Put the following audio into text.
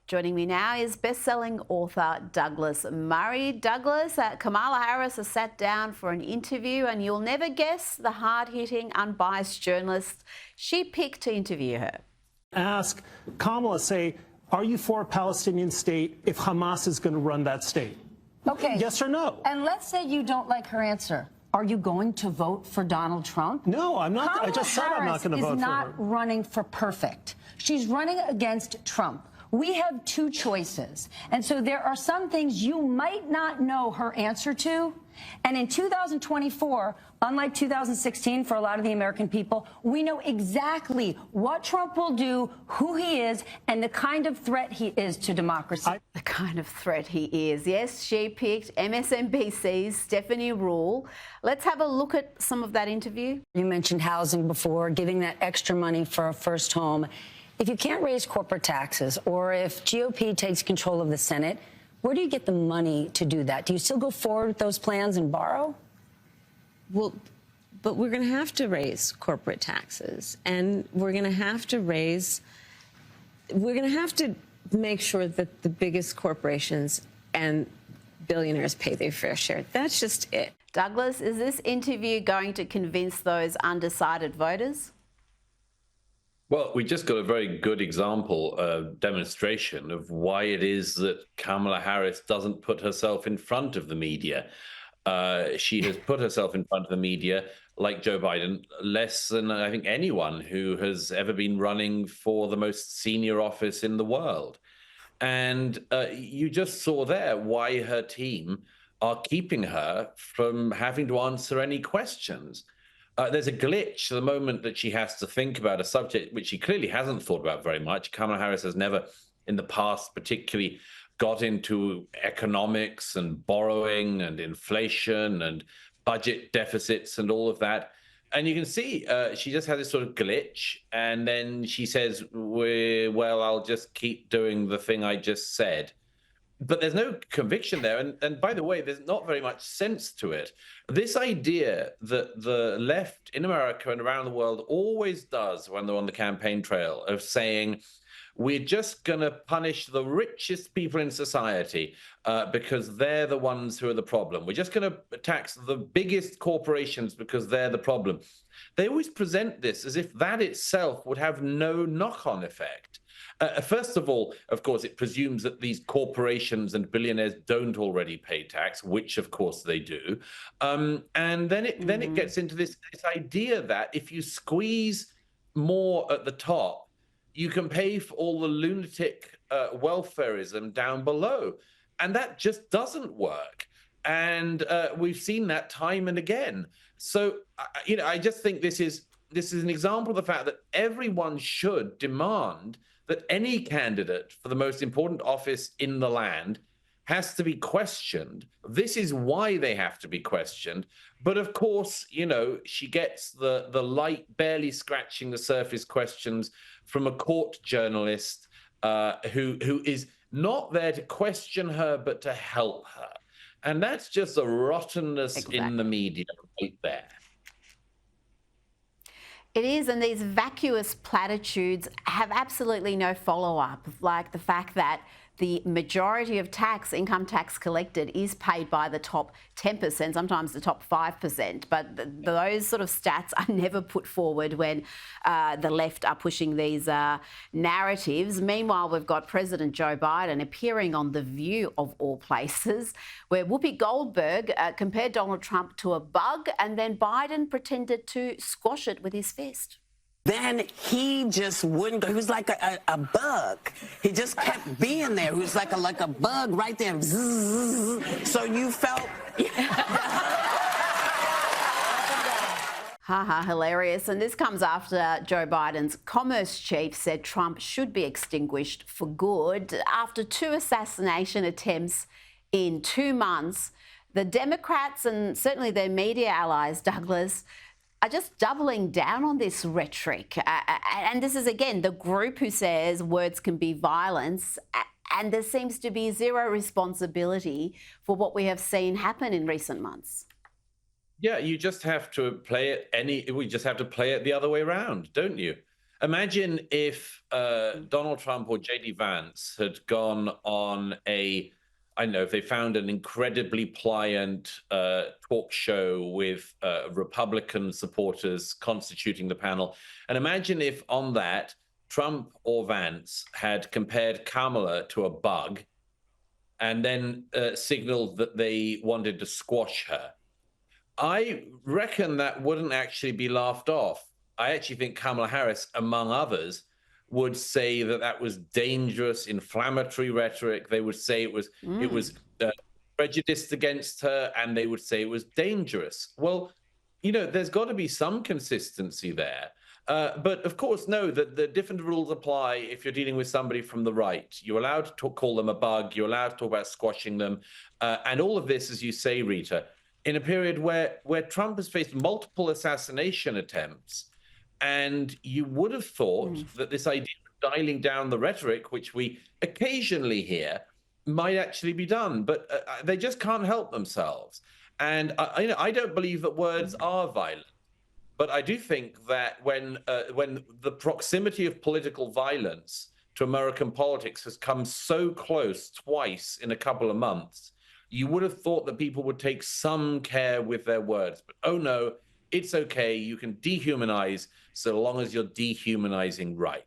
Joining me now is best-selling author Douglas Murray. Douglas, Kamala Harris has sat down for an interview, and you'll never guess the hard-hitting, unbiased journalist she picked to interview her. Ask Kamala, say, are you for a Palestinian state if Hamas is going to run that state? Okay. Yes or no? And let's say you don't like her answer. Are you going to vote for Donald Trump? No, I'm not. Kamala I just said I'm not going to vote for her. Harris is not running for perfect. She's running against Trump. We have two choices. And so there are some things you might not know her answer to. And in 2024, unlike 2016 for a lot of the American people, we know exactly what Trump will do, who he is, and the kind of threat he is to democracy. The kind of threat he is. Yes, she picked MSNBC's Stephanie Ruhle. Let's have a look at some of that interview. You mentioned housing before, giving that extra money for a first home. If you can't raise corporate taxes, or if GOP takes control of the Senate, where do you get the money to do that? Do you still go forward with those plans and borrow? Well, but we're going to have to raise corporate taxes, and we're going to have to make sure that the biggest corporations and billionaires pay their fair share. That's just it. Douglas, is this interview going to convince those undecided voters? Well, we just got a very good example, demonstration of why it is that Kamala Harris doesn't put herself in front of the media. She has put herself in front of the media, like Joe Biden, less than I think anyone who has ever been running for the most senior office in the world. And you just saw there why her team are keeping her from having to answer any questions. There's a glitch the moment that she has to think about a subject which she clearly hasn't thought about very much. Kamala Harris has never in the past particularly got into economics and borrowing and inflation and budget deficits and all of that. And you can see she just has this sort of glitch. And then she says, well, I'll just keep doing the thing I just said. But there's no conviction there. And by the way, there's not very much sense to it. This idea that the left in America and around the world always does when they're on the campaign trail of saying, we're just going to punish the richest people in society because they're the ones who are the problem. We're just going to tax the biggest corporations because they're the problem. They always present this as if that itself would have no knock-on effect. First of all, of course, it presumes that these corporations and billionaires don't already pay tax, which, of course, they do. And then it gets into this idea that if you squeeze more at the top, you can pay for all the lunatic welfareism down below. And that just doesn't work. And we've seen that time and again. So, I just think this is an example of the fact that everyone should demand that any candidate for the most important office in the land has to be questioned. This is why they have to be questioned. But of course, she gets the light, barely scratching the surface questions from a court journalist who is not there to question her, but to help her. And that's just a rottenness in the media right there. It is, and these vacuous platitudes have absolutely no follow-up, like the fact that the majority of income tax collected is paid by the top 10%, sometimes the top 5%. But those sort of stats are never put forward when the left are pushing these narratives. Meanwhile, we've got President Joe Biden appearing on The View of all places, where Whoopi Goldberg compared Donald Trump to a bug, and then Biden pretended to squash it with his fist. Then he just wouldn't go. He was like a bug. He just kept being there. He was like a bug right there. So you felt... Hilarious. And this comes after Joe Biden's commerce chief said Trump should be extinguished for good. After 2 assassination attempts in 2 months, the Democrats and certainly their media allies, Douglas, are just doubling down on this rhetoric. And this is, again, the group who says words can be violence, and there seems to be zero responsibility for what we have seen happen in recent months. Yeah, you just have to play it we just have to play it the other way around, don't you? Imagine if Donald Trump or J.D. Vance had gone on I don't know, if they found an incredibly pliant talk show with Republican supporters constituting the panel. And imagine if on that, Trump or Vance had compared Kamala to a bug and then signaled that they wanted to squash her. I reckon that wouldn't actually be laughed off. I actually think Kamala Harris, among others, would say that that was dangerous, inflammatory rhetoric. They would say it was prejudiced against her, and they would say it was dangerous. Well, you know, there's got to be some consistency there. But of course, no, the different rules apply if you're dealing with somebody from the right. You're allowed to call them a bug. You're allowed to talk about squashing them. And all of this, as you say, Rita, in a period where Trump has faced multiple assassination attempts. And you would have thought that this idea of dialing down the rhetoric, which we occasionally hear, might actually be done. But they just can't help themselves. And I don't believe that words are violent. But I do think that when the proximity of political violence to American politics has come so close twice in a couple of months, you would have thought that people would take some care with their words. But oh no, it's okay. You can dehumanize so long as you're dehumanizing right.